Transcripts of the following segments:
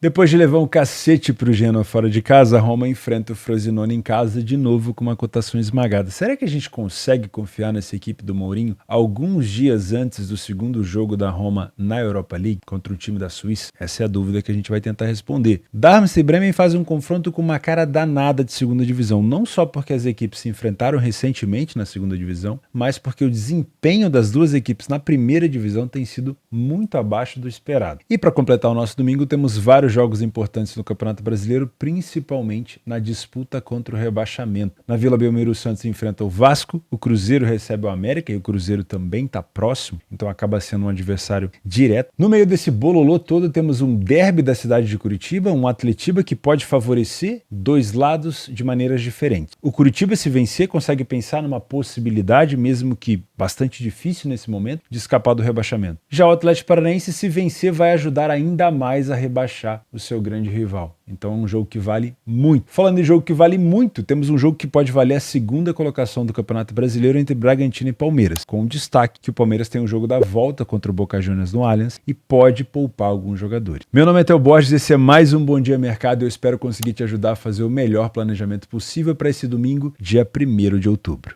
Depois de levar um cacete pro Genoa fora de casa, a Roma enfrenta o Frosinone em casa de novo com uma cotação esmagada. Será que a gente consegue confiar nessa equipe do Mourinho alguns dias antes do segundo jogo da Roma na Europa League contra o time da Suíça? Essa é a dúvida que a gente vai tentar responder. Darmstadt e Bremen fazem um confronto com uma cara danada de segunda divisão, não só porque as equipes se enfrentaram recentemente na segunda divisão, mas porque o desempenho das duas equipes na primeira divisão tem sido muito abaixo do esperado. E para completar o nosso domingo, temos vários jogos importantes no Campeonato Brasileiro, principalmente na disputa contra o rebaixamento. Na Vila Belmiro, o Santos enfrenta o Vasco, o Cruzeiro recebe o América e o Cruzeiro também está próximo, então acaba sendo um adversário direto. No meio desse bololô todo, temos um derby da cidade de Curitiba, um Atletiba que pode favorecer dois lados de maneiras diferentes. O Curitiba, se vencer, consegue pensar numa possibilidade, mesmo que bastante difícil nesse momento, de escapar do rebaixamento. Já o Atlético Paranaense, se vencer, vai ajudar ainda mais a rebaixar o seu grande rival. Então é um jogo que vale muito. Falando em jogo que vale muito, temos um jogo que pode valer a segunda colocação do Campeonato Brasileiro entre Bragantino e Palmeiras, com destaque que o Palmeiras tem o jogo da volta contra o Boca Juniors no Allianz e pode poupar alguns jogadores. Meu nome é Theo Borges, esse é mais um Bom Dia Mercado e eu espero conseguir te ajudar a fazer o melhor planejamento possível para esse domingo, dia 1º de outubro.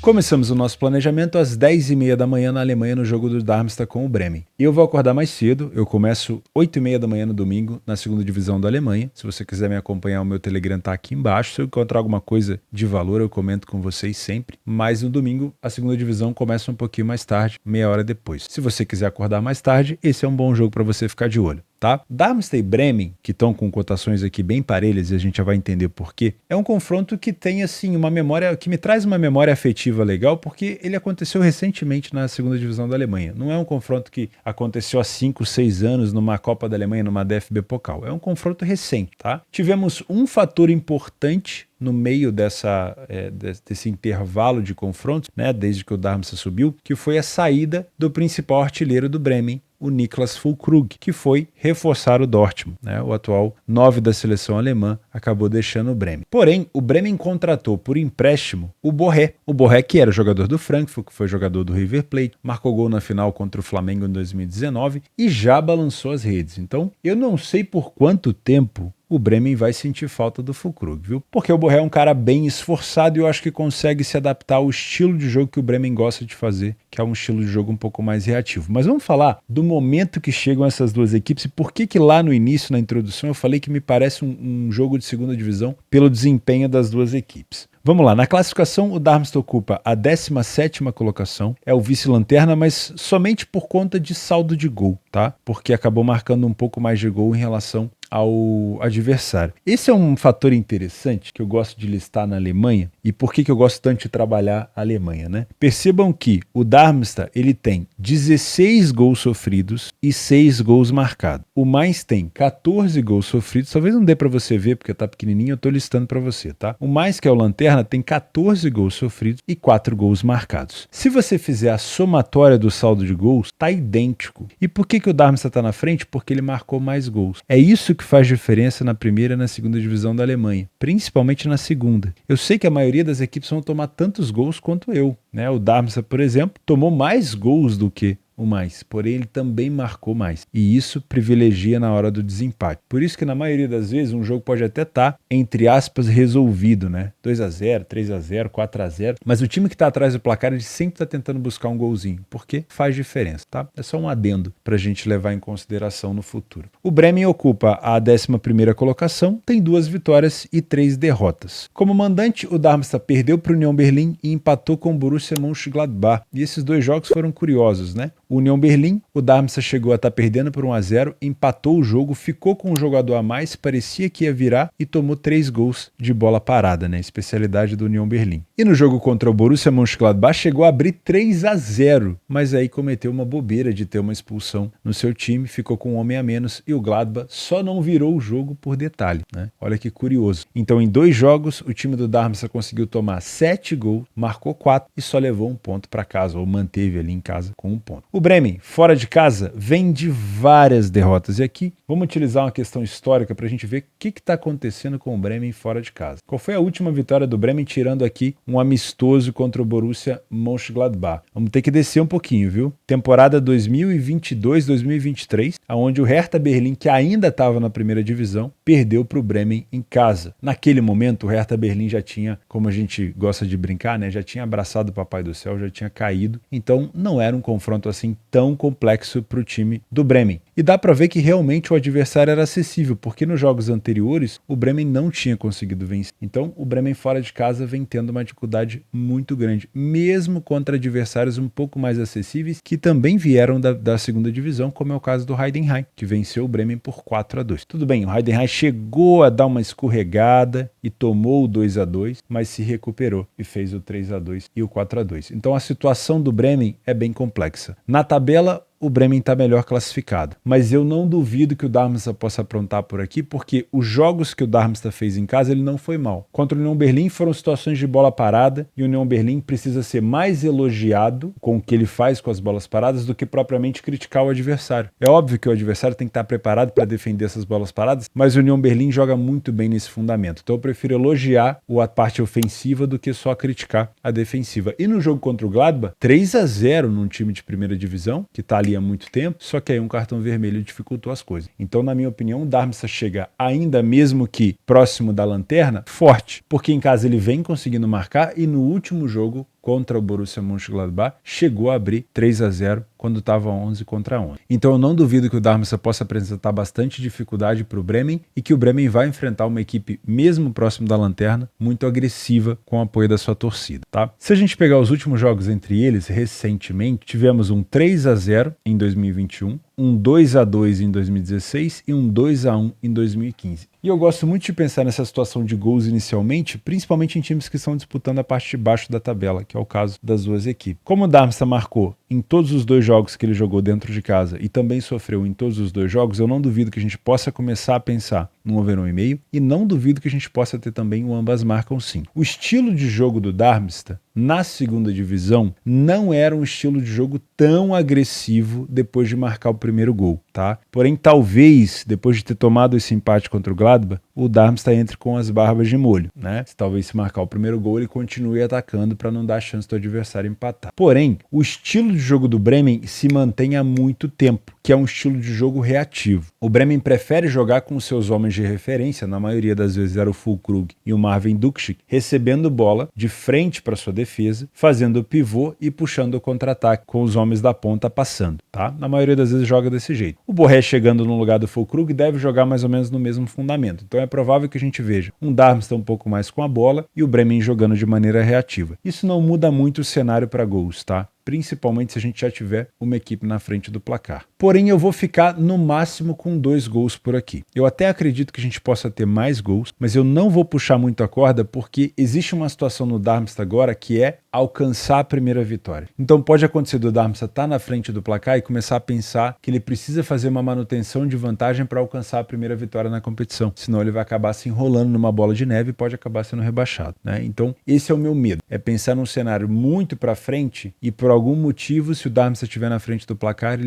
Começamos o nosso planejamento às 10h30 da manhã na Alemanha no jogo do Darmstadt com o Bremen. Eu vou acordar mais cedo, eu começo 8h30 da manhã no domingo na segunda divisão da Alemanha. Se você quiser me acompanhar, o meu Telegram tá aqui embaixo. Se eu encontrar alguma coisa de valor, eu comento com vocês sempre. Mas no domingo, a segunda divisão começa um pouquinho mais tarde, meia hora depois. Se você quiser acordar mais tarde, esse é um bom jogo para você ficar de olho. Tá? Darmstadt e Bremen, que estão com cotações aqui bem parelhas e a gente já vai entender por quê, é um confronto que tem assim uma memória, que me traz uma memória afetiva legal, porque ele aconteceu recentemente na segunda divisão da Alemanha. Não é um confronto que aconteceu há 5, 6 anos numa Copa da Alemanha, numa DFB Pokal. É um confronto recente, tá? Tivemos um fator importante no meio desse intervalo de confrontos, né, desde que o Darmstadt subiu, que foi a saída do principal artilheiro do Bremen, o Niklas Füllkrug, que foi reforçar o Dortmund, né? O atual 9 da seleção alemã acabou deixando o Bremen. Porém, o Bremen contratou por empréstimo o Borré. O Borré, que era jogador do Frankfurt, que foi jogador do River Plate, marcou gol na final contra o Flamengo em 2019 e já balançou as redes. Então, eu não sei por quanto tempo o Bremen vai sentir falta do Füllkrug, viu? Porque o Borré é um cara bem esforçado e eu acho que consegue se adaptar ao estilo de jogo que o Bremen gosta de fazer, que é um estilo de jogo um pouco mais reativo. Mas vamos falar do momento que chegam essas duas equipes e por que lá no início, na introdução, eu falei que me parece um jogo de segunda divisão pelo desempenho das duas equipes. Vamos lá, na classificação o Darmstadt ocupa a 17ª colocação, é o vice-lanterna, mas somente por conta de saldo de gol, tá? Porque acabou marcando um pouco mais de gol em relação ao adversário. Esse é um fator interessante que eu gosto de listar na Alemanha e por que eu gosto tanto de trabalhar a Alemanha, né? Percebam que o Darmstadt ele tem 16 gols sofridos e 6 gols marcados. O Mainz tem 14 gols sofridos, talvez não dê para você ver porque tá pequenininho, eu tô listando para você, tá? O Mainz, que é o lanterna, tem 14 gols sofridos e 4 gols marcados. Se você fizer a somatória do saldo de gols, tá idêntico. E por que o Darmstadt tá na frente? Porque ele marcou mais gols. É isso que faz diferença na primeira e na segunda divisão da Alemanha, principalmente na segunda. Eu sei que a maioria das equipes vão tomar tantos gols quanto eu, né? O Darmstadt, por exemplo, tomou mais gols do que o Mainz, porém ele também marcou mais. E isso privilegia na hora do desempate. Por isso que na maioria das vezes um jogo pode até estar, entre aspas, resolvido, né? 2-0, 3-0, 4-0, mas o time que está atrás do placar ele sempre está tentando buscar um golzinho, porque faz diferença, tá? É só um adendo para a gente levar em consideração no futuro. O Bremen ocupa a 11ª colocação, tem 2 vitórias e 3 derrotas. Como mandante, o Darmstadt perdeu para o Union Berlin e empatou com o Borussia Mönchengladbach. E esses 2 jogos foram curiosos, né? O Union Berlin, o Darmstadt chegou a estar perdendo por 1-0, empatou o jogo, ficou com um jogador a mais, parecia que ia virar e tomou 3 gols de bola parada, né? Especialidade do Union Berlin. E no jogo contra o Borussia Mönchengladbach chegou a abrir 3-0, mas aí cometeu uma bobeira de ter uma expulsão no seu time, ficou com um homem a menos e o Gladbach só não virou o jogo por detalhe, né? Olha que curioso. Então em 2 jogos o time do Darmstadt conseguiu tomar 7 gols, marcou 4 e só levou 1 ponto para casa, ou manteve ali em casa com 1 ponto. O Bremen, fora de casa, vem de várias derrotas. E aqui vamos utilizar uma questão histórica para a gente ver o que está acontecendo com o Bremen fora de casa. Qual foi a última vitória do Bremen, tirando aqui um amistoso contra o Borussia Mönchengladbach? Vamos ter que descer um pouquinho, viu? Temporada 2022-2023, onde o Hertha Berlim, que ainda estava na primeira divisão, perdeu para o Bremen em casa. Naquele momento, o Hertha Berlim já tinha, como a gente gosta de brincar, né, já tinha abraçado o Papai do Céu, já tinha caído. Então, não era um confronto assim tão complexo para o time do Bremen. E dá para ver que realmente o adversário era acessível, porque nos jogos anteriores o Bremen não tinha conseguido vencer. Então, o Bremen fora de casa vem tendo uma dificuldade muito grande, mesmo contra adversários um pouco mais acessíveis, que também vieram da segunda divisão, como é o caso do Heidenheim, que venceu o Bremen por 4-2. Tudo bem, o Heidenheim chegou a dar uma escorregada e tomou o 2-2, mas se recuperou e fez o 3-2 e o 4-2. Então a situação do Bremen é bem complexa. Na tabela, o Bremen está melhor classificado. Mas eu não duvido que o Darmstadt possa aprontar por aqui, porque os jogos que o Darmstadt fez em casa, ele não foi mal. Contra o União Berlim foram situações de bola parada, e o União Berlim precisa ser mais elogiado com o que ele faz com as bolas paradas do que propriamente criticar o adversário. É óbvio que o adversário tem que estar preparado para defender essas bolas paradas, mas o União Berlim joga muito bem nesse fundamento. Então eu prefiro elogiar a parte ofensiva do que só criticar a defensiva. E no jogo contra o Gladbach, 3-0 num time de primeira divisão, que está ali há muito tempo, só que aí um cartão vermelho dificultou as coisas. Então, na minha opinião, o Darmstadt chega ainda mesmo que próximo da lanterna, forte, porque em casa ele vem conseguindo marcar e no último jogo contra o Borussia Mönchengladbach, chegou a abrir 3-0 quando estava 11-11. Então eu não duvido que o Darmstadt possa apresentar bastante dificuldade para o Bremen e que o Bremen vai enfrentar uma equipe, mesmo próximo da lanterna, muito agressiva com o apoio da sua torcida, tá? Se a gente pegar os últimos jogos entre eles, recentemente, tivemos um 3-0 em 2021, um 2-2 em 2016 e um 2-1 em 2015. E eu gosto muito de pensar nessa situação de gols inicialmente, principalmente em times que estão disputando a parte de baixo da tabela, que é o caso das duas equipes. Como o Darmstadt marcou em todos os dois jogos que ele jogou dentro de casa e também sofreu em todos os dois jogos, eu não duvido que a gente possa começar a pensar num over 1,5 e não duvido que a gente possa ter também um ambas marcam sim. O estilo de jogo do Darmstadt na segunda divisão não era um estilo de jogo tão agressivo depois de marcar o primeiro gol, tá? Porém, talvez, depois de ter tomado esse empate contra o Gladbach, o Darmstadt entre com as barbas de molho, né? Talvez se marcar o primeiro gol, ele continue atacando para não dar chance do adversário empatar. Porém, o estilo de jogo do Bremen se mantém há muito tempo, que é um estilo de jogo reativo. O Bremen prefere jogar com seus homens de referência, na maioria das vezes era o Füllkrug e o Marvin Dukšik, recebendo bola de frente para sua defesa, fazendo o pivô e puxando o contra-ataque com os homens da ponta passando, tá? Na maioria das vezes joga desse jeito. O Borré chegando no lugar do Füllkrug deve jogar mais ou menos no mesmo fundamento. Então é provável que a gente veja um Darmstadt um pouco mais com a bola e o Bremen jogando de maneira reativa. Isso não muda muito o cenário para gols, tá? Principalmente se a gente já tiver uma equipe na frente do placar. Porém, eu vou ficar no máximo com 2 gols por aqui. Eu até acredito que a gente possa ter mais gols, mas eu não vou puxar muito a corda porque existe uma situação no Darmstadt agora que é alcançar a primeira vitória. Então pode acontecer do Darmstadt estar na frente do placar e começar a pensar que ele precisa fazer uma manutenção de vantagem para alcançar a primeira vitória na competição. Senão ele vai acabar se enrolando numa bola de neve e pode acabar sendo rebaixado, né? Então esse é o meu medo. É pensar num cenário muito para frente e por algum motivo, se o Darmstadt estiver na frente do placar,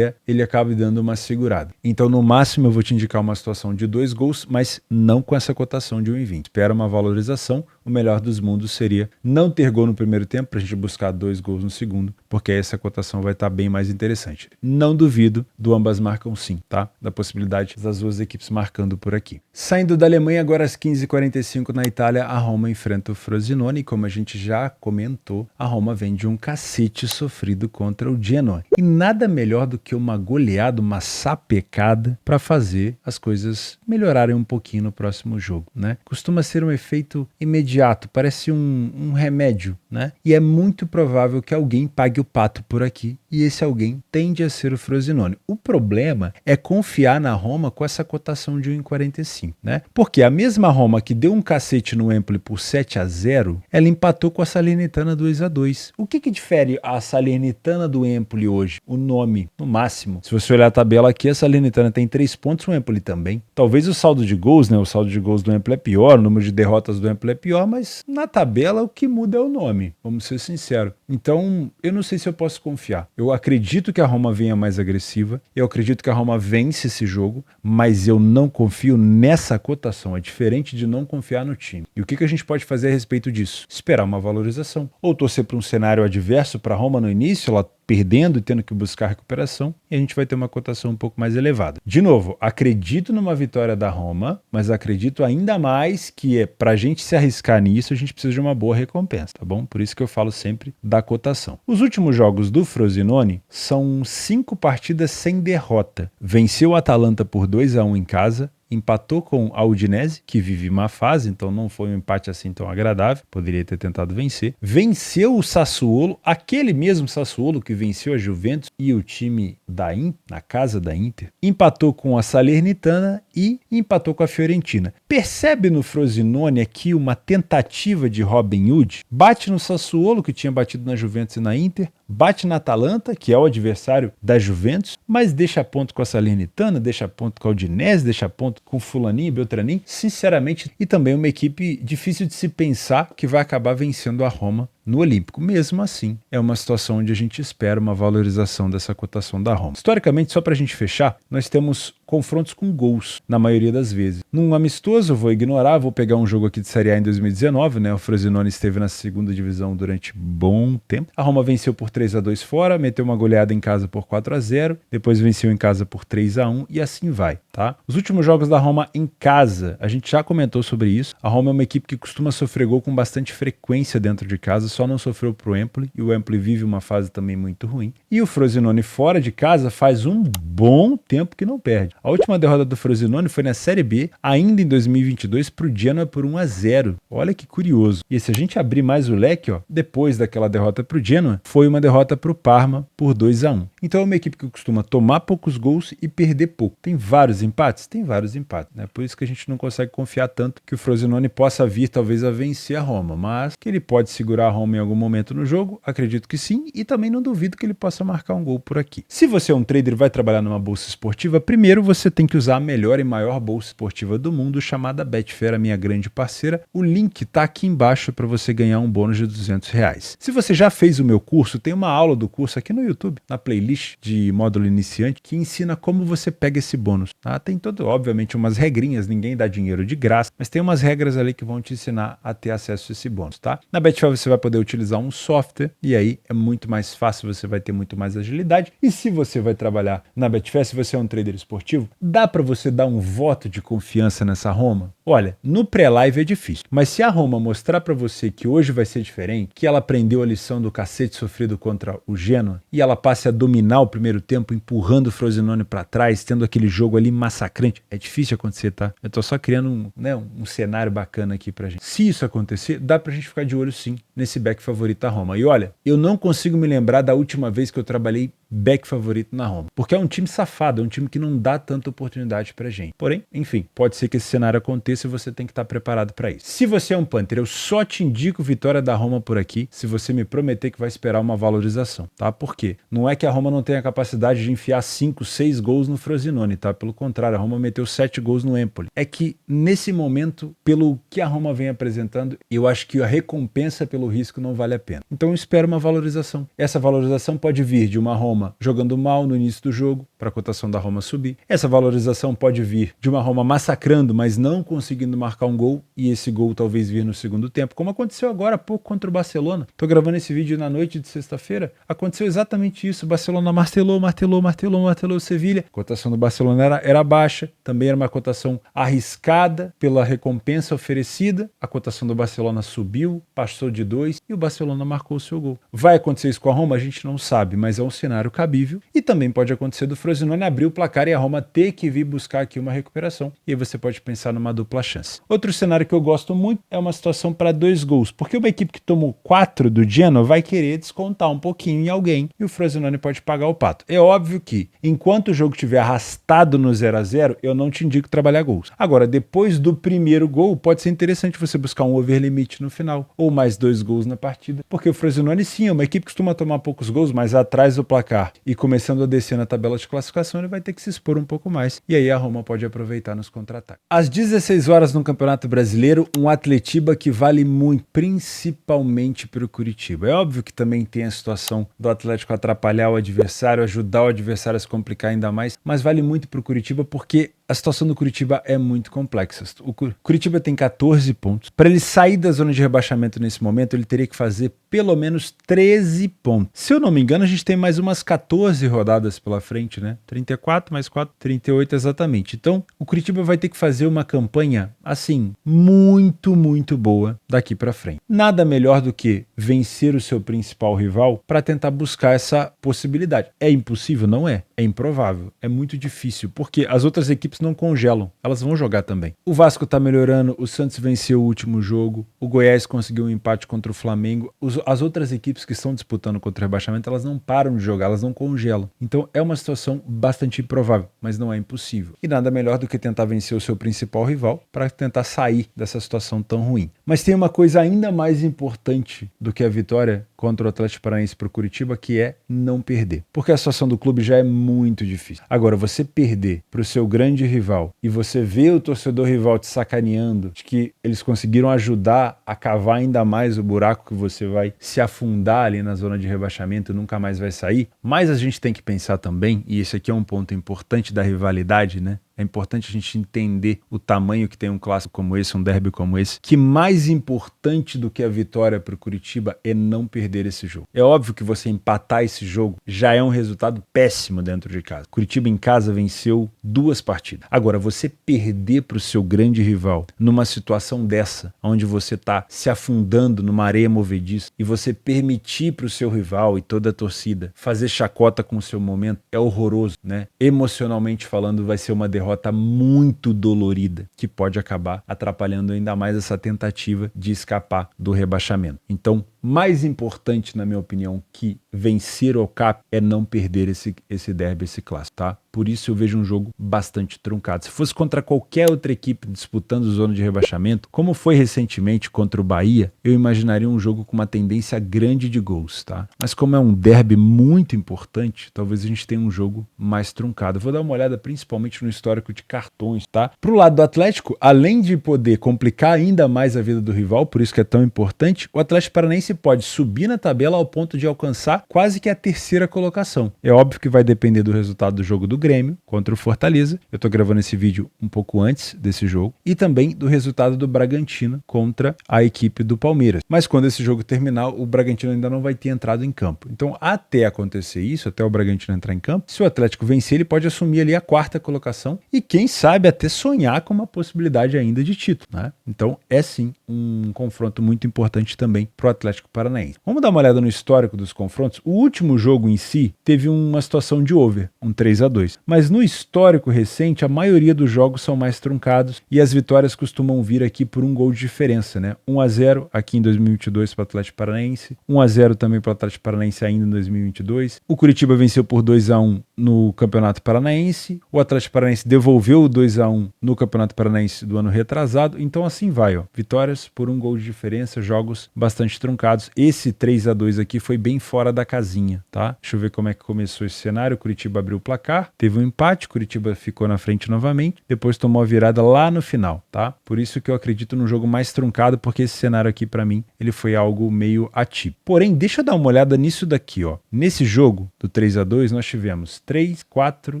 ele acaba dando uma segurada. Então, no máximo, eu vou te indicar uma situação de 2 gols, mas não com essa cotação de 1,20. Espera uma valorização. O melhor dos mundos seria não ter gol no primeiro tempo, para a gente buscar 2 gols no segundo, porque aí essa cotação vai estar bem mais interessante. Não duvido do ambas marcam sim, tá? Da possibilidade das duas equipes marcando por aqui. Saindo da Alemanha, agora às 15h45 na Itália, a Roma enfrenta o Frosinone, e como a gente já comentou, a Roma vem de um cacete sofrido contra o Genoa. E nada melhor do que uma goleada, uma sapecada, para fazer as coisas melhorarem um pouquinho no próximo jogo, né? Costuma ser um efeito imediato, parece um remédio, né? E é muito provável que alguém pague o pato por aqui, e esse alguém tende a ser o Frosinone. O problema é confiar na Roma com essa cotação de 1,45, né? Porque a mesma Roma que deu um cacete no Empoli por 7-0, ela empatou com a Salernitana 2-2. O que difere a Salernitana do Empoli hoje? O nome, no máximo. Se você olhar a tabela aqui, a Salernitana tem 3 pontos, o Empoli também. Talvez o saldo de gols, né? O saldo de gols do Empoli é pior, o número de derrotas do Empoli é pior, legal, mas na tabela o que muda é o nome, vamos ser sinceros. Então, eu não sei se eu posso confiar. Eu acredito que a Roma venha mais agressiva, eu acredito que a Roma vence esse jogo, mas eu não confio nessa cotação. É diferente de não confiar no time. E o que a gente pode fazer a respeito disso? Esperar uma valorização. Ou torcer para um cenário adverso para a Roma no início, ela perdendo e tendo que buscar recuperação, e a gente vai ter uma cotação um pouco mais elevada. De novo, acredito numa vitória da Roma, mas acredito ainda mais que para a gente se arriscar nisso, a gente precisa de uma boa recompensa, tá bom? Por isso que eu falo sempre da cotação. Os últimos jogos do Frosinone são 5 partidas sem derrota. Venceu o Atalanta por 2-1 em casa, empatou com a Udinese, que vive má fase, então não foi um empate assim tão agradável, poderia ter tentado vencer. Venceu o Sassuolo, aquele mesmo Sassuolo que venceu a Juventus e o time da Inter, na casa da Inter. Empatou com a Salernitana e empatou com a Fiorentina. Percebe no Frosinone aqui uma tentativa de Robin Hood? Bate no Sassuolo, que tinha batido na Juventus e na Inter, bate na Atalanta, que é o adversário da Juventus, mas deixa ponto com a Salernitana, deixa ponto com a Udinese, deixa ponto com Fulaninho e Beltraninho, sinceramente, e também uma equipe difícil de se pensar que vai acabar vencendo a Roma no Olímpico. Mesmo assim, é uma situação onde a gente espera uma valorização dessa cotação da Roma. Historicamente, só para a gente fechar, nós temos confrontos com gols, na maioria das vezes. Num amistoso, eu vou ignorar, vou pegar um jogo aqui de Série A em 2019, né? O Frosinone esteve na segunda divisão durante bom tempo. A Roma venceu por 3-2 fora, meteu uma goleada em casa por 4-0, depois venceu em casa por 3-1 e assim vai, tá? Os últimos jogos da Roma em casa, a gente já comentou sobre isso. A Roma é uma equipe que costuma sofrer gol com bastante frequência dentro de casa, só não sofreu pro Empoli, e o Empoli vive uma fase também muito ruim. E o Frosinone fora de casa faz um bom tempo que não perde. A última derrota do Frosinone foi na Série B, ainda em 2022, pro Genoa por 1-0. Olha que curioso. E se a gente abrir mais o leque, ó, depois daquela derrota pro Genoa, foi uma derrota pro Parma por 2-1. Então é uma equipe que costuma tomar poucos gols e perder pouco. Tem vários empates? Tem vários empates, né? Por isso que a gente não consegue confiar tanto que o Frosinone possa vir talvez a vencer a Roma, mas que ele pode segurar a Roma em algum momento no jogo, acredito que sim, e também não duvido que ele possa marcar um gol por aqui. Se você é um trader e vai trabalhar numa bolsa esportiva, primeiro você tem que usar a melhor e maior bolsa esportiva do mundo, chamada Betfair, a minha grande parceira. O link tá aqui embaixo para você ganhar um bônus de R$200. Se você já fez o meu curso, tem uma aula do curso aqui no YouTube, na playlist de módulo iniciante, que ensina como você pega esse bônus. Tá? Tem obviamente, umas regrinhas, ninguém dá dinheiro de graça, mas tem umas regras ali que vão te ensinar a ter acesso a esse bônus, tá? Na Betfair você vai poder utilizar um software e aí é muito mais fácil, você vai ter muito mais agilidade. E se você vai trabalhar na Betfair, se você é um trader esportivo, dá para você dar um voto de confiança nessa Roma? Olha, no pré-live é difícil, mas se a Roma mostrar para você que hoje vai ser diferente, que ela aprendeu a lição do cacete sofrido contra o Genoa e ela passe a dominar o primeiro tempo, empurrando o Frosinone para trás, tendo aquele jogo ali massacrante, é difícil acontecer, tá? Eu tô só criando um cenário bacana aqui pra gente. Se isso acontecer, dá pra gente ficar de olho sim nesse back favorito da Roma. E olha, eu não consigo me lembrar da última vez que eu trabalhei back favorito na Roma, porque é um time safado, é um time que não dá tanta oportunidade pra gente. Porém, enfim, pode ser que esse cenário aconteça e você tem que estar preparado para isso. Se você é um Panther, eu só te indico vitória da Roma por aqui, se você me prometer que vai esperar uma valorização, tá? Por quê? Não é que a Roma não tenha a capacidade de enfiar 5, 6 gols no Frosinone, tá? Pelo contrário, a Roma meteu 7 gols no Empoli. É que, nesse momento, pelo que a Roma vem apresentando, eu acho que a recompensa pelo risco não vale a pena. Então eu espero uma valorização. Essa valorização pode vir de uma Roma jogando mal no início do jogo, para a cotação da Roma subir. Essa valorização pode vir de uma Roma massacrando, mas não conseguindo marcar um gol, e esse gol talvez vir no segundo tempo, como aconteceu agora há pouco contra o Barcelona. Tô gravando esse vídeo na noite de sexta-feira, aconteceu exatamente isso. O Barcelona martelou o Sevilha. A cotação do Barcelona era baixa, também era uma cotação arriscada pela recompensa oferecida. A cotação do Barcelona subiu, passou de 2 e o Barcelona marcou o seu gol. Vai acontecer isso com a Roma? A gente não sabe, mas é um cenário cabível, e também pode acontecer do Frosinone abrir o placar e a Roma ter que vir buscar aqui uma recuperação, e aí você pode pensar numa dupla chance. Outro cenário que eu gosto muito é uma situação para 2 gols, porque uma equipe que tomou 4 do Genoa vai querer descontar um pouquinho em alguém, e o Frosinone pode pagar o pato. É óbvio que, enquanto o jogo estiver arrastado no 0-0, eu não te indico trabalhar gols. Agora, depois do primeiro gol, pode ser interessante você buscar um over limite no final, ou mais 2 gols na partida, porque o Frosinone sim é uma equipe que costuma tomar poucos gols, mas atrás do placar e começando a descer na tabela de classificação, ele vai ter que se expor um pouco mais. E aí a Roma pode aproveitar nos contra-ataques. Às 16 horas no Campeonato Brasileiro, um Atletiba que vale muito, principalmente para o Curitiba. É óbvio que também tem a situação do Atlético atrapalhar o adversário, ajudar o adversário a se complicar ainda mais, mas vale muito para o Curitiba porque a situação do Curitiba é muito complexa. O Curitiba tem 14 pontos. Para ele sair da zona de rebaixamento nesse momento, ele teria que fazer pelo menos 13 pontos. Se eu não me engano, a gente tem mais umas 14 rodadas pela frente, né? 34 mais 4, 38 exatamente. Então, o Curitiba vai ter que fazer uma campanha, assim, muito, muito boa daqui para frente. Nada melhor do que vencer o seu principal rival para tentar buscar essa possibilidade. É impossível? Não é. É improvável. É muito difícil, porque as outras equipes não congelam. Elas vão jogar também. O Vasco tá melhorando, o Santos venceu o último jogo, o Goiás conseguiu um empate contra o Flamengo. As outras equipes que estão disputando contra o rebaixamento, elas não param de jogar, elas não congelam. Então é uma situação bastante improvável, mas não é impossível. E nada melhor do que tentar vencer o seu principal rival para tentar sair dessa situação tão ruim. Mas tem uma coisa ainda mais importante do que a vitória contra o Atlético Paranaense para o Curitiba, que é não perder. Porque a situação do clube já é muito difícil. Agora, você perder para o seu grande rival e você ver o torcedor rival te sacaneando de que eles conseguiram ajudar a cavar ainda mais o buraco que você vai se afundar ali na zona de rebaixamento e nunca mais vai sair. Mas a gente tem que pensar também, e esse aqui é um ponto importante da rivalidade, né? É importante a gente entender o tamanho que tem um clássico como esse, um derby como esse, que mais importante do que a vitória para o Curitiba é não perder esse jogo. É óbvio que você empatar esse jogo já é um resultado péssimo dentro de casa. Curitiba em casa venceu 2 partidas. Agora, você perder para o seu grande rival numa situação dessa, onde você está se afundando numa areia movediça e você permitir para o seu rival e toda a torcida fazer chacota com o seu momento, é horroroso, né? Emocionalmente falando, vai ser uma derrota muito dolorida, que pode acabar atrapalhando ainda mais essa tentativa de escapar do rebaixamento. Então, mais importante, na minha opinião, que vencer o CAP é não perder esse derby, esse clássico, tá? Por isso eu vejo um jogo bastante truncado. Se fosse contra qualquer outra equipe disputando zona de rebaixamento, como foi recentemente contra o Bahia, eu imaginaria um jogo com uma tendência grande de gols, tá? Mas como é um derby muito importante, talvez a gente tenha um jogo mais truncado. Eu vou dar uma olhada principalmente no histórico de cartões, tá? Pro lado do Atlético, além de poder complicar ainda mais a vida do rival, por isso que é tão importante, o Atlético Paranaense pode subir na tabela ao ponto de alcançar quase que a 3ª colocação. É óbvio que vai depender do resultado do jogo do Grêmio contra o Fortaleza. Eu tô gravando esse vídeo um pouco antes desse jogo. E também do resultado do Bragantino contra a equipe do Palmeiras. Mas quando esse jogo terminar, o Bragantino ainda não vai ter entrado em campo. Então, até acontecer isso, até o Bragantino entrar em campo, se o Atlético vencer, ele pode assumir ali a 4ª colocação e quem sabe até sonhar com uma possibilidade ainda de título, né? Então, é sim um confronto muito importante também pro Atlético Paranaense. Vamos dar uma olhada no histórico dos confrontos. O último jogo em si teve uma situação de over, um 3-2. Mas no histórico recente, a maioria dos jogos são mais truncados e as vitórias costumam vir aqui por um gol de diferença, né? 1-0 aqui em 2022 para o Atlético Paranaense, 1-0 também para o Atlético Paranaense ainda em 2022. O Curitiba venceu por 2-1 no Campeonato Paranaense. O Atlético Paranaense devolveu o 2-1 no Campeonato Paranaense do ano retrasado. Então assim vai, ó. Vitórias por um gol de diferença, jogos bastante truncados. Esse 3-2 aqui foi bem fora da casinha, tá? Deixa eu ver como é que começou esse cenário. O Curitiba abriu o placar, teve um empate, Curitiba ficou na frente novamente, depois tomou a virada lá no final, tá? Por isso que eu acredito num jogo mais truncado, porque esse cenário aqui pra mim, ele foi algo meio atípico. Porém, deixa eu dar uma olhada nisso daqui, ó. Nesse jogo do 3-2, nós tivemos 3, 4,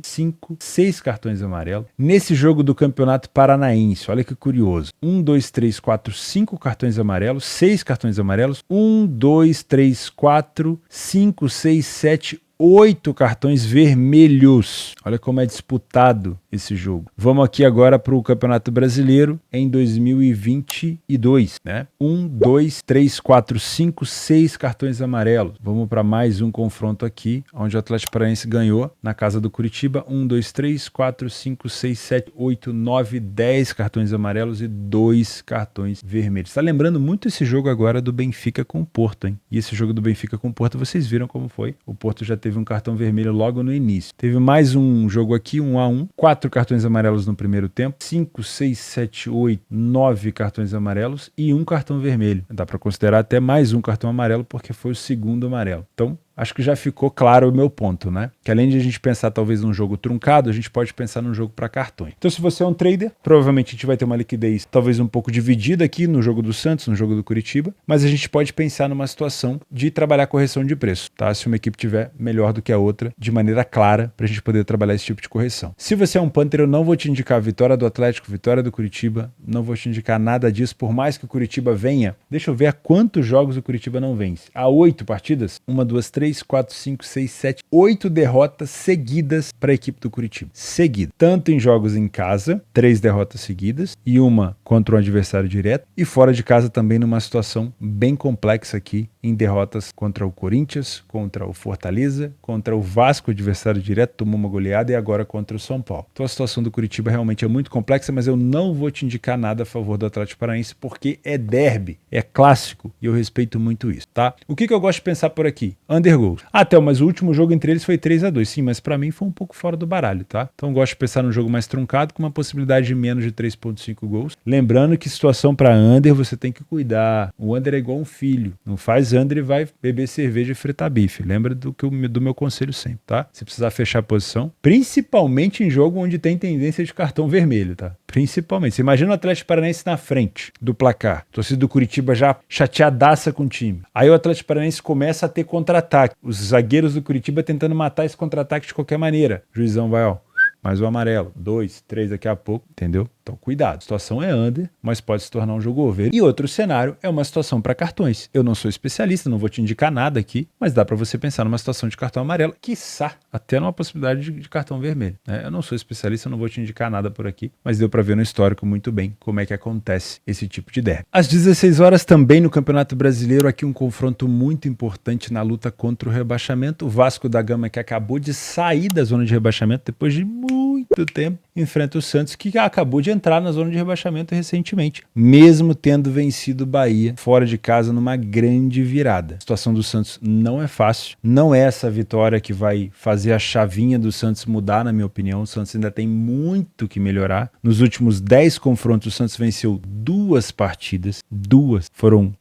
5, 6 cartões amarelos. Nesse jogo do Campeonato Paranaense, olha que curioso. 1, 2, 3, 4, 5 cartões amarelos, 6 cartões amarelos, 1, 2, 3, 4, 5, 6, 7, 8 cartões vermelhos. Olha como é disputado esse jogo. Vamos aqui agora para o Campeonato Brasileiro em 2022, né? 1, 2, 3, 4, 5, 6 cartões amarelos. Vamos para mais um confronto aqui, onde o Atlético Paranaense ganhou na casa do Curitiba. 1, 2, 3, 4, 5, 6, 7, 8, 9, 10 cartões amarelos e 2 cartões vermelhos. Está lembrando muito esse jogo agora do Benfica com o Porto, hein? E esse jogo do Benfica com o Porto, vocês viram como foi. O Porto já teve um cartão vermelho logo no início. Teve mais um jogo aqui, 1-1, 4 cartões amarelos no primeiro tempo, 5, 6, 7, 8, 9 cartões amarelos e um cartão vermelho. Dá para considerar até mais um cartão amarelo porque foi o segundo amarelo. Então, acho que já ficou claro o meu ponto, né? Que além de a gente pensar talvez num jogo truncado, a gente pode pensar num jogo para cartões. Então se você é um trader, provavelmente a gente vai ter uma liquidez talvez um pouco dividida aqui no jogo do Santos, no jogo do Curitiba, mas a gente pode pensar numa situação de trabalhar correção de preço, tá? Se uma equipe tiver melhor do que a outra, de maneira clara, para a gente poder trabalhar esse tipo de correção. Se você é um punter, eu não vou te indicar a vitória do Atlético, vitória do Curitiba, não vou te indicar nada disso, por mais que o Curitiba venha. Deixa eu ver a quantos jogos o Curitiba não vence. Há 8 partidas? 1, 2, 3, 4, 5, 6, 7, 8 derrotas seguidas para a equipe do Curitiba. Seguida. Tanto em jogos em casa, 3 derrotas seguidas, e uma contra um adversário direto, e fora de casa também numa situação bem complexa aqui, em derrotas contra o Corinthians, contra o Fortaleza, contra o Vasco, adversário direto, tomou uma goleada, e agora contra o São Paulo. Então a situação do Curitiba realmente é muito complexa, mas eu não vou te indicar nada a favor do Atlético Paranaense, porque é derby, é clássico, e eu respeito muito isso, tá? O que eu gosto de pensar por aqui? Under goals. Théo, mas o último jogo entre eles foi 3-2, sim, mas pra mim foi um pouco fora do baralho, tá? Então eu gosto de pensar num jogo mais truncado, com uma possibilidade de menos de 3.5 gols. Lembrando que situação pra under você tem que cuidar. O under é igual um filho. Não faz under e vai beber cerveja e fritar bife. Lembra do meu conselho sempre, tá? Se precisar fechar a posição, principalmente em jogo onde tem tendência de cartão vermelho, tá? Principalmente. Você imagina o Atlético Paranaense na frente do placar. Torcida do Curitiba já chateadaça com o time. Aí o Atlético Paranaense começa a ter contra-ataque. Os zagueiros do Curitiba tentando matar esse contra-ataque de qualquer maneira. O juizão vai, mais um amarelo, 2, 3 daqui a pouco, entendeu? Então cuidado, a situação é under, mas pode se tornar um jogo over. E outro cenário é uma situação para cartões. Eu não sou especialista, não vou te indicar nada aqui, mas dá para você pensar numa situação de cartão amarelo, quiçá até numa possibilidade de cartão vermelho, né? Eu não sou especialista, não vou te indicar nada por aqui, mas deu para ver no histórico muito bem como é que acontece esse tipo de derby. Às 16 horas também no Campeonato Brasileiro, aqui um confronto muito importante na luta contra o rebaixamento. O Vasco da Gama, que acabou de sair da zona de rebaixamento depois de muito tempo, enfrenta o Santos, que acabou de entrar na zona de rebaixamento recentemente, mesmo tendo vencido o Bahia fora de casa numa grande virada. A situação do Santos não é fácil, não é essa vitória que vai fazer a chavinha do Santos mudar, na minha opinião. O Santos ainda tem muito que melhorar. Nos últimos 10 confrontos, o Santos venceu 2 partidas, foram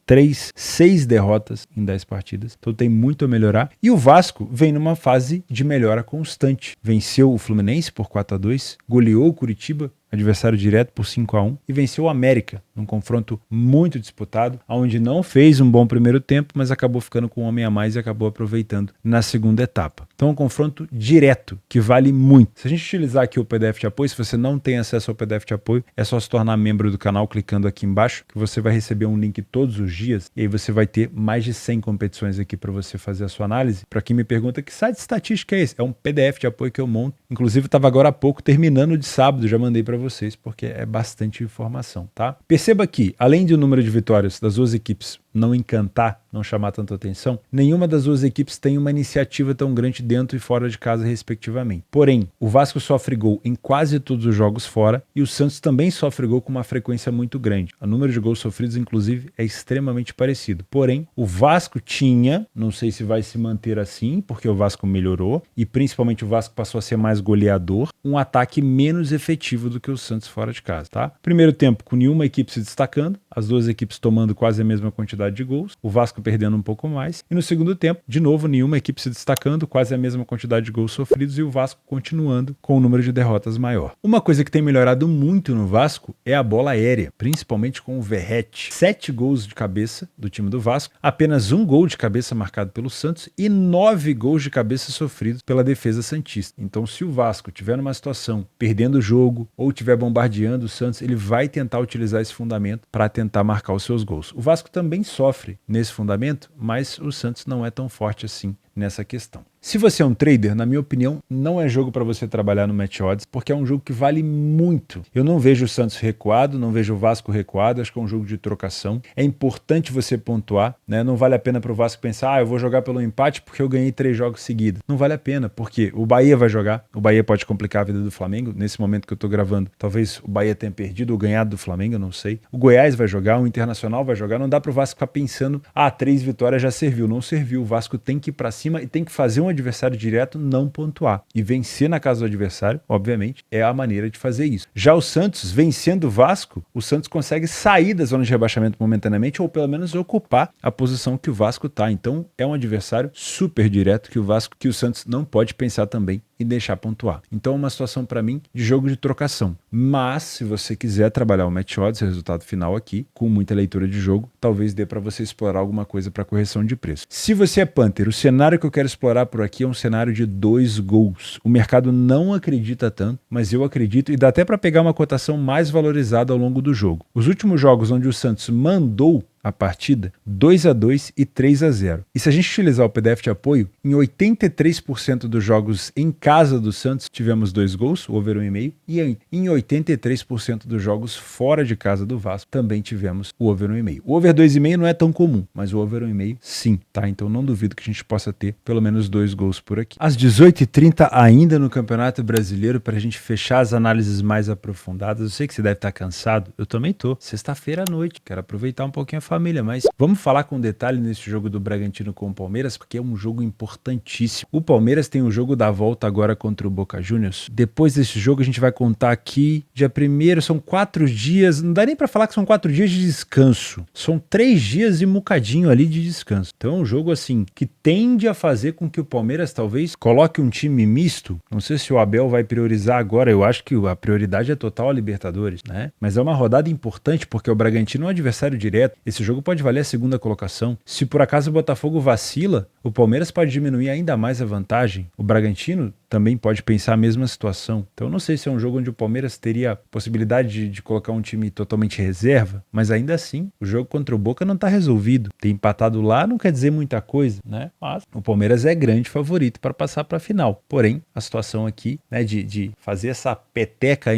6 derrotas em 10 partidas, então tem muito a melhorar. E o Vasco vem numa fase de melhora constante. Venceu o Fluminense por 4-2, goleou o Curitiba, adversário direto, por 5-1, e venceu o América num confronto muito disputado, onde não fez um bom primeiro tempo, mas acabou ficando com um homem a mais e acabou aproveitando na segunda etapa. Então um confronto direto, que vale muito. Se a gente utilizar aqui o PDF de apoio, se você não tem acesso ao PDF de apoio, é só se tornar membro do canal clicando aqui embaixo, que você vai receber um link todos os dias, e aí você vai ter mais de 100 competições aqui para você fazer a sua análise. Para quem me pergunta que site de estatística é esse? É um PDF de apoio que eu monto. Inclusive, estava agora há pouco terminando de sábado, já mandei para vocês, porque é bastante informação, tá? Perceba que, além do número de vitórias das duas equipes não encantar, não chamar tanta atenção, nenhuma das duas equipes tem uma iniciativa tão grande dentro e fora de casa, respectivamente. Porém, o Vasco sofre gol em quase todos os jogos fora e o Santos também sofre gol com uma frequência muito grande. O número de gols sofridos, inclusive, é extremamente parecido. Porém, o Vasco tinha, não sei se vai se manter assim, porque o Vasco melhorou e principalmente o Vasco passou a ser mais goleador, um ataque menos efetivo do que o Santos fora de casa, tá? Primeiro tempo com nenhuma equipe se destacando, as duas equipes tomando quase a mesma quantidade de gols, o Vasco perdendo um pouco mais, e no segundo tempo, de novo, nenhuma equipe se destacando, quase a mesma quantidade de gols sofridos e o Vasco continuando com o número de derrotas maior. Uma coisa que tem melhorado muito no Vasco é a bola aérea, principalmente com o Verratti. 7 gols de cabeça do time do Vasco, apenas 1 gol de cabeça marcado pelo Santos e 9 gols de cabeça sofridos pela defesa santista. Então, se o Vasco tiver numa situação perdendo o jogo ou tiver bombardeando o Santos, ele vai tentar utilizar esse fundamento para tentar marcar os seus gols. O Vasco também sofre nesse fundamento, mas o Santos não é tão forte assim nessa questão. Se você é um trader, na minha opinião, não é jogo para você trabalhar no Match Odds, porque é um jogo que vale muito. Eu não vejo o Santos recuado, não vejo o Vasco recuado, acho que é um jogo de trocação. É importante você pontuar, né? Não vale a pena para o Vasco pensar, eu vou jogar pelo empate porque eu ganhei 3 jogos seguidos. Não vale a pena, porque o Bahia vai jogar, o Bahia pode complicar a vida do Flamengo. Nesse momento que eu tô gravando, talvez o Bahia tenha perdido ou ganhado do Flamengo, eu não sei. O Goiás vai jogar, o Internacional vai jogar, não dá para o Vasco ficar pensando, 3 vitórias já serviu. Não serviu, o Vasco tem que ir para cima cima e tem que fazer um adversário direto não pontuar. E vencer na casa do adversário, obviamente, é a maneira de fazer isso. Já o Santos, vencendo o Vasco, o Santos consegue sair da zona de rebaixamento momentaneamente ou pelo menos ocupar a posição que o Vasco está. Então é um adversário super direto que o Santos não pode pensar também e deixar pontuar. Então é uma situação para mim de jogo de trocação. Mas se você quiser trabalhar o match odds, o resultado final aqui, com muita leitura de jogo, talvez dê para você explorar alguma coisa para correção de preço. Se você é Panther, o cenário que eu quero explorar por aqui é um cenário de 2 gols. O mercado não acredita tanto, mas eu acredito e dá até para pegar uma cotação mais valorizada ao longo do jogo. Os últimos jogos onde o Santos mandou a partida, 2-2 e 3-0. E se a gente utilizar o PDF de apoio, em 83% dos jogos em casa do Santos tivemos 2 gols, o over 1,5, e em 83% dos jogos fora de casa do Vasco também tivemos o over 1,5. O over 2,5 não é tão comum, mas o over 1,5 sim, tá? Então não duvido que a gente possa ter pelo menos 2 gols por aqui. Às 18h30 ainda no Campeonato Brasileiro, para a gente fechar as análises mais aprofundadas. Eu sei que você deve estar cansado, eu também tô. Sexta-feira à noite, quero aproveitar um pouquinho a família, mas vamos falar com detalhe nesse jogo do Bragantino com o Palmeiras, porque é um jogo importantíssimo. O Palmeiras tem o jogo da volta agora contra o Boca Juniors. Depois desse jogo a gente vai contar aqui, dia 1º, são 4 dias, não dá nem pra falar que são 4 dias de descanso, são 3 dias e mucadinho ali de descanso. Então é um jogo assim, que tende a fazer com que o Palmeiras talvez coloque um time misto. Não sei se o Abel vai priorizar agora, eu acho que a prioridade é total a Libertadores, né? Mas é uma rodada importante porque o Bragantino é um adversário direto. Esse jogo pode valer a segunda colocação. Se por acaso o Botafogo vacila, o Palmeiras pode diminuir ainda mais a vantagem. O Bragantino também pode pensar a mesma situação. Então eu não sei se é um jogo onde o Palmeiras teria possibilidade de colocar um time totalmente reserva, mas ainda assim, o jogo contra o Boca não está resolvido. Ter empatado lá não quer dizer muita coisa, né? Mas o Palmeiras é grande favorito para passar para a final. Porém, a situação aqui, né, de fazer essa peteca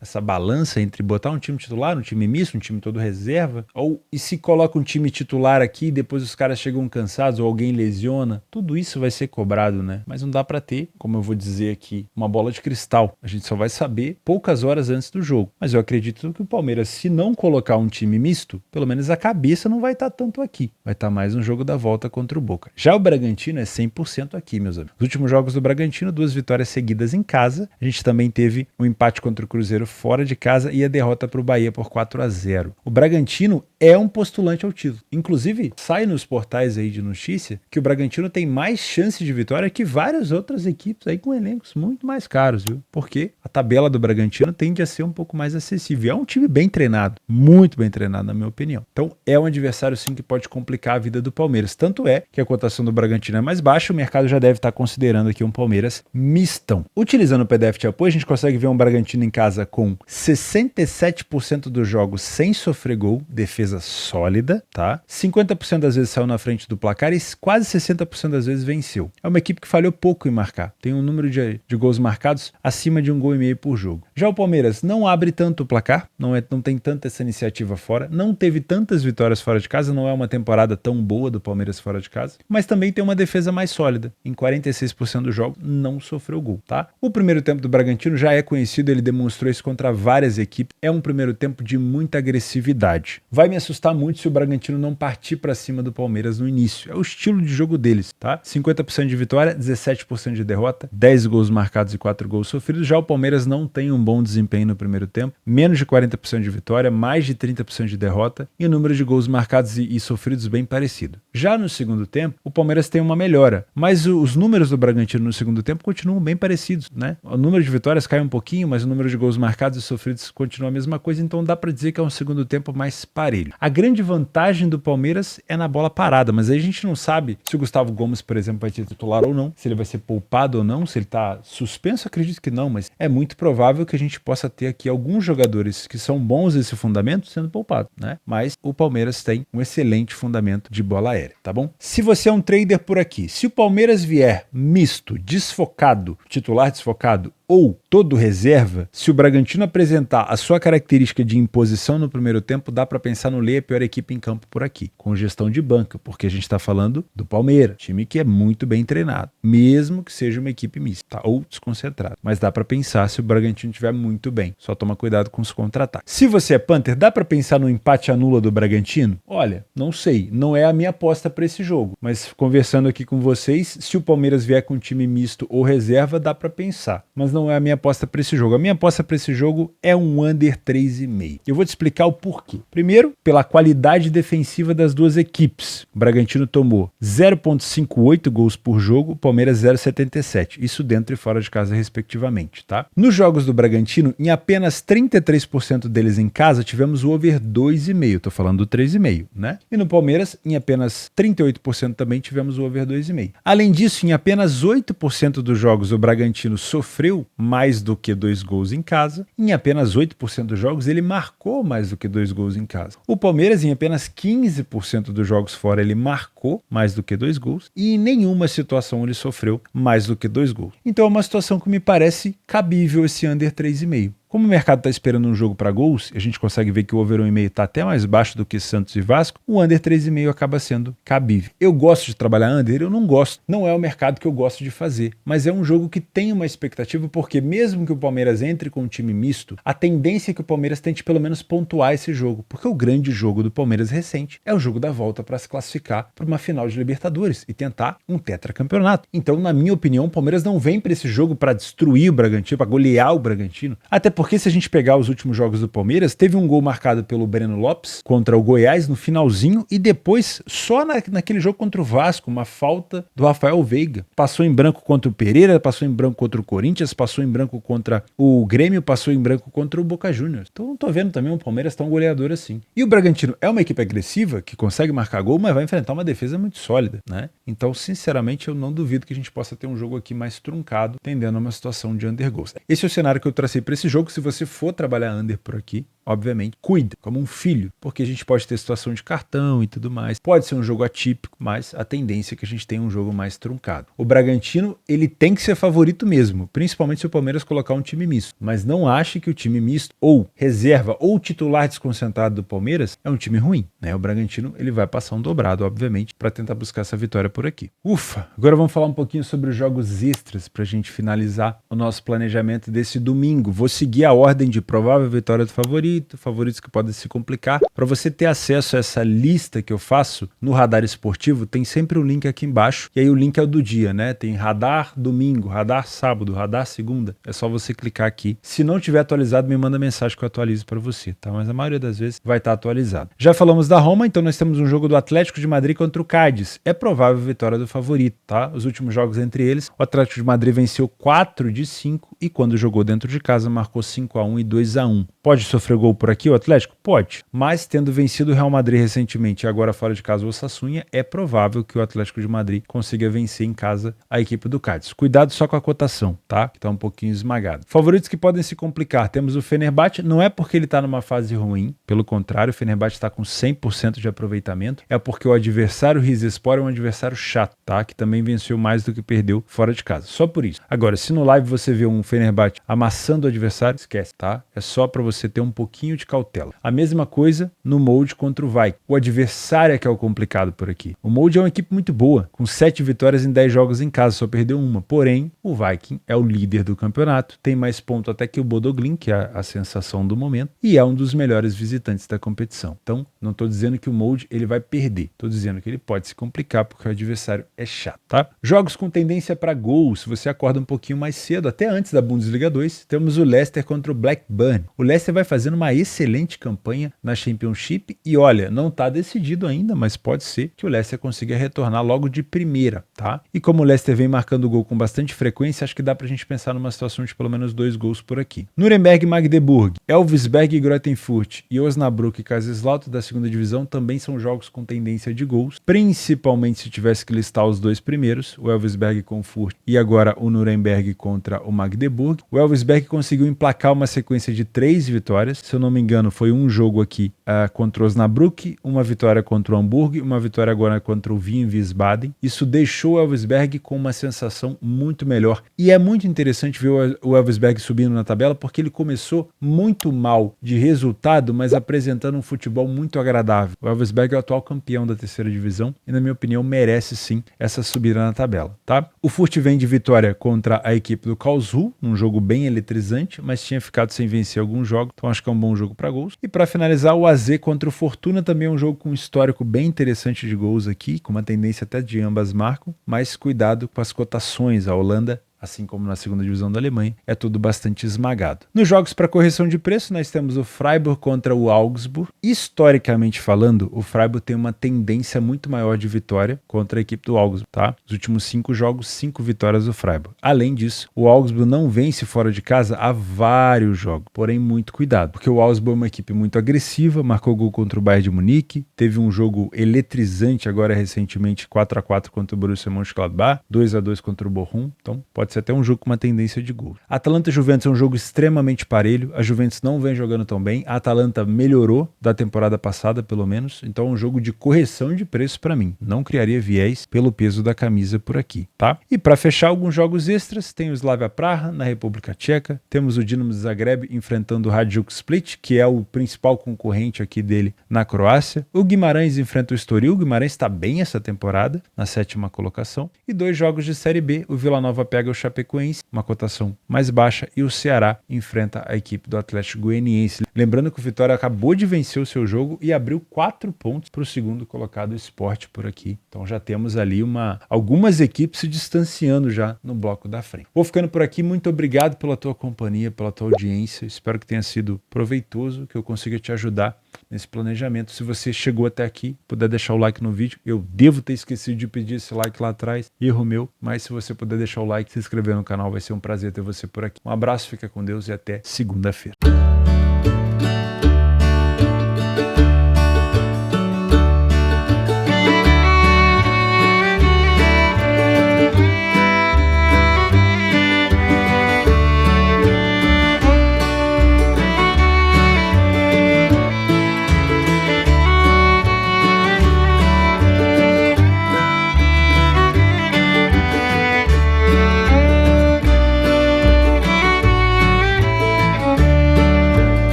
essa balança entre botar um time titular, um time misto, um time todo reserva, e se coloca um time titular aqui e depois os caras chegam cansados ou alguém lesiona, tudo isso vai ser cobrado, né? Mas não dá para ter, como eu vou dizer aqui, uma bola de cristal. A gente só vai saber poucas horas antes do jogo. Mas eu acredito que o Palmeiras, se não colocar um time misto, pelo menos a cabeça não vai estar tanto aqui. Vai estar mais no jogo da volta contra o Boca. Já o Bragantino é 100% aqui, meus amigos. Os últimos jogos do Bragantino, 2 vitórias seguidas em casa. A gente também teve um empate contra o Cruzeiro fora de casa e a derrota para o Bahia por 4-0. O Bragantino é um postulante ao título. Inclusive, sai nos portais aí de notícia que o Bragantino tem mais chance de vitória que várias outras equipes aí com elencos muito mais caros, viu? Porque a tabela do Bragantino tende a ser um pouco mais acessível. É um time bem treinado, muito bem treinado, na minha opinião. Então, é um adversário, sim, que pode complicar a vida do Palmeiras. Tanto é que a cotação do Bragantino é mais baixa, o mercado já deve estar considerando aqui um Palmeiras mistão. Utilizando o PDF de apoio, a gente consegue ver um Bragantino em casa com 67% dos jogos sem sofrer gol, defesa sólida, tá? 50% das vezes saiu na frente do placar e quase 60% das vezes venceu. É uma equipe que falhou pouco em marcar. Tem um número de gols marcados acima de 1,5 gols por jogo. Já o Palmeiras não abre tanto o placar, não tem tanta essa iniciativa fora, não teve tantas vitórias fora de casa, não é uma temporada tão boa do Palmeiras fora de casa, mas também tem uma defesa mais sólida. Em 46% dos jogos não sofreu gol, tá? O primeiro tempo do Bragantino já é conhecido, ele demonstrou isso contra várias equipes. É um primeiro tempo de muita agressividade. Vai me assustar muito se o Bragantino não partir para cima do Palmeiras no início. É o estilo de jogo deles, tá? 50% de vitória, 17% de derrota, 10 gols marcados e 4 gols sofridos. Já o Palmeiras não tem um bom desempenho no primeiro tempo, menos de 40% de vitória, mais de 30% de derrota e o número de gols marcados e sofridos bem parecido. Já no segundo tempo, o Palmeiras tem uma melhora, mas os números do Bragantino no segundo tempo continuam bem parecidos, né? O número de vitórias cai um pouquinho, mas o número de gols marcados e sofridos continua a mesma coisa, então dá para dizer que é um segundo tempo mais parelho. A grande vantagem do Palmeiras é na bola parada, mas aí a gente não sabe se o Gustavo Gomes, por exemplo, vai ser titular ou não, se ele vai ser poupado ou não, se ele tá suspenso, acredito que não, mas é muito provável que a gente possa ter aqui alguns jogadores que são bons nesse fundamento sendo poupados, né? Mas o Palmeiras tem um excelente fundamento de bola aérea, tá bom? Se você é um trader por aqui, se o Palmeiras vier misto, desfocado, titular desfocado ou todo reserva, se o Bragantino apresentar a sua característica de imposição no primeiro tempo, dá para pensar no Lei a pior equipe em campo por aqui, com gestão de banca, porque a gente está falando do Palmeiras, time que é muito bem treinado, mesmo que seja uma equipe mista, tá? Ou desconcentrada. Mas dá para pensar se o Bragantino estiver muito bem, só toma cuidado com os contra-ataques. Se você é Panther, dá para pensar no empate anula do Bragantino? Olha, não sei, não é a minha aposta para esse jogo, mas conversando aqui com vocês, se o Palmeiras vier com time misto ou reserva, dá para pensar, mas não é a minha aposta para esse jogo. A minha aposta para esse jogo é um under 3,5. Eu vou te explicar o porquê. Primeiro, pela qualidade defensiva das duas equipes. O Bragantino tomou 0,58 gols por jogo, o Palmeiras 0,77. Isso dentro e fora de casa, respectivamente, tá? Nos jogos do Bragantino, em apenas 33% deles em casa, tivemos o over 2,5. Tô falando do 3,5, né? E no Palmeiras, em apenas 38% também tivemos o over 2,5. Além disso, em apenas 8% dos jogos, o Bragantino sofreu mais do que 2 gols em casa. Em apenas 8% dos jogos, ele marcou mais do que 2 gols em casa. O Palmeiras, em apenas 15% dos jogos fora, ele marcou mais do que 2 gols. E em nenhuma situação ele sofreu mais do que 2 gols. Então é uma situação que me parece cabível esse under 3,5. Como o mercado está esperando um jogo para gols, a gente consegue ver que o over 1,5 está até mais baixo do que Santos e Vasco, o under 3,5 acaba sendo cabível. Eu gosto de trabalhar under? Eu não gosto. Não é o mercado que eu gosto de fazer, mas é um jogo que tem uma expectativa, porque mesmo que o Palmeiras entre com um time misto, a tendência é que o Palmeiras tente pelo menos pontuar esse jogo, porque o grande jogo do Palmeiras recente é o jogo da volta para se classificar para uma final de Libertadores e tentar um tetracampeonato. Então, na minha opinião, o Palmeiras não vem para esse jogo para destruir o Bragantino, para golear o Bragantino, até porque se a gente pegar os últimos jogos do Palmeiras, teve um gol marcado pelo Breno Lopes contra o Goiás no finalzinho e depois, só naquele jogo contra o Vasco, uma falta do Rafael Veiga. Passou em branco contra o Pereira, passou em branco contra o Corinthians, passou em branco contra o Grêmio, passou em branco contra o Boca Juniors. Então não tô vendo também um Palmeiras tão goleador assim. E o Bragantino é uma equipe agressiva, que consegue marcar gol, mas vai enfrentar uma defesa muito sólida, né? Então, sinceramente, eu não duvido que a gente possa ter um jogo aqui mais truncado, tendendo a uma situação de under goals. Esse é o cenário que eu tracei para esse jogo. Se você for trabalhar under por aqui, obviamente, cuida, como um filho, porque a gente pode ter situação de cartão e tudo mais. Pode ser um jogo atípico, mas a tendência é que a gente tenha um jogo mais truncado. O Bragantino, ele tem que ser favorito mesmo, principalmente se o Palmeiras colocar um time misto. Mas não ache que o time misto, ou reserva, ou titular desconcentrado do Palmeiras, é um time ruim, né? O Bragantino, ele vai passar um dobrado, obviamente, para tentar buscar essa vitória por aqui. Ufa! Agora vamos falar um pouquinho sobre os jogos extras, para a gente finalizar o nosso planejamento desse domingo. Vou seguir a ordem de provável vitória do favorito, favoritos que podem se complicar. Para você ter acesso a essa lista que eu faço no Radar Esportivo, tem sempre o link aqui embaixo, e aí o link é o do dia, né? Tem Radar domingo, Radar sábado, Radar segunda. É só você clicar aqui. Se não tiver atualizado, me manda mensagem que eu atualizo para você, tá? Mas a maioria das vezes vai estar atualizado. Já falamos da Roma, então nós temos um jogo do Atlético de Madrid contra o Cádiz. É provável vitória do favorito, tá? Os últimos jogos entre eles, o Atlético de Madrid venceu 4 de 5 e quando jogou dentro de casa marcou 5-1 e 2-1. Pode sofrer gol por aqui o Atlético? Pode, mas tendo vencido o Real Madrid recentemente e agora fora de casa o Osasuna, é provável que o Atlético de Madrid consiga vencer em casa a equipe do Cádiz. Cuidado só com a cotação, tá? Que tá um pouquinho esmagado. Favoritos que podem se complicar, temos o Fenerbahçe, não é porque ele tá numa fase ruim, pelo contrário, o Fenerbahçe está com 100% de aproveitamento, é porque o adversário Rizespor é um adversário chato, tá? Que também venceu mais do que perdeu fora de casa, só por isso. Agora, se no live você vê um Fenerbahçe amassando o adversário, esquece, tá? É só para você ter um pouquinho de cautela. A mesma coisa no Molde contra o Vaik. O adversário é que é o complicado por aqui. O Molde é uma equipe muito boa, com 7 vitórias em 10 jogos em casa, só perdeu uma. Porém, o Viking é o líder do campeonato, tem mais pontos até que o Bodo Glimt, que é a sensação do momento, e é um dos melhores visitantes da competição. Então, não estou dizendo que o Molde ele vai perder, estou dizendo que ele pode se complicar porque o adversário é chato, tá? Jogos com tendência para gols, se você acorda um pouquinho mais cedo, até antes da Bundesliga 2, temos o Leicester contra o Blackburn. O Leicester vai fazendo uma excelente campanha na Championship e olha, não está decidido ainda, mas pode ser que o Leicester consiga retornar logo de primeira, tá? E como o Leicester vem marcando gol com bastante frequência, acho que dá pra gente pensar numa situação de pelo menos 2 gols por aqui. Nuremberg e Magdeburg, Elversberg e Grottenfurt e Osnabrück e Kaiserslautern da segunda divisão também são jogos com tendência de gols, principalmente se tivesse que listar os dois primeiros, o Elversberg com o Furt e agora o Nuremberg contra o Magdeburg. O Elversberg conseguiu emplacar uma sequência de 3 vitórias, se eu não me engano, foi um jogo aqui contra o Osnabrück, uma vitória contra o Hamburgo, uma vitória agora contra o Wien Wiesbaden. Isso deixou o Elversberg com uma sensação muito melhor. E é muito interessante ver o Elversberg subindo na tabela, porque ele começou muito mal de resultado, mas apresentando um futebol muito agradável. O Elversberg é o atual campeão da terceira divisão e, na minha opinião, merece sim essa subida na tabela, tá? O Furt vem de vitória contra a equipe do Karlsruhe, um jogo bem eletrizante, mas tinha ficado sem vencer alguns jogos, então acho que é um bom jogo para gols. E para finalizar, o AZ contra o Fortuna também é um jogo com um histórico bem interessante de gols aqui, com uma tendência até de ambas marcam, mas cuidado com as cotações. A Holanda, assim como na segunda divisão da Alemanha, é tudo bastante esmagado. Nos jogos para correção de preço, nós temos o Freiburg contra o Augsburg. Historicamente falando, o Freiburg tem uma tendência muito maior de vitória contra a equipe do Augsburg, tá? Os últimos 5 jogos, 5 vitórias do Freiburg. Além disso, o Augsburg não vence fora de casa há vários jogos, porém muito cuidado, porque o Augsburg é uma equipe muito agressiva, marcou gol contra o Bayern de Munique, teve um jogo eletrizante agora recentemente, 4-4 contra o Borussia Mönchengladbach, 2-2 contra o Bochum, então pode ser até um jogo com uma tendência de gol. Atalanta e Juventus é um jogo extremamente parelho. A Juventus não vem jogando tão bem. A Atalanta melhorou da temporada passada, pelo menos. Então é um jogo de correção de preço para mim. Não criaria viés pelo peso da camisa por aqui, tá? E para fechar alguns jogos extras, tem o Slavia Praha na República Tcheca. Temos o Dinamo Zagreb enfrentando o Hajduk Split, que é o principal concorrente aqui dele na Croácia. O Guimarães enfrenta o Estoril. O Guimarães está bem essa temporada, na 7ª colocação. E 2 jogos de Série B. O Vila Nova pega o Chapecoense, uma cotação mais baixa, e o Ceará enfrenta a equipe do Atlético Goianiense. Lembrando que o Vitória acabou de vencer o seu jogo e abriu 4 pontos para o segundo colocado Sport por aqui. Então já temos ali algumas equipes se distanciando já no bloco da frente. Vou ficando por aqui, muito obrigado pela tua companhia, pela tua audiência, espero que tenha sido proveitoso, que eu consiga te ajudar nesse planejamento. Se você chegou até aqui, puder deixar o like no vídeo, eu devo ter esquecido de pedir esse like lá atrás, erro meu, mas se você puder deixar o like, se inscrever no canal, vai ser um prazer ter você por aqui. Um abraço, fica com Deus e até segunda-feira.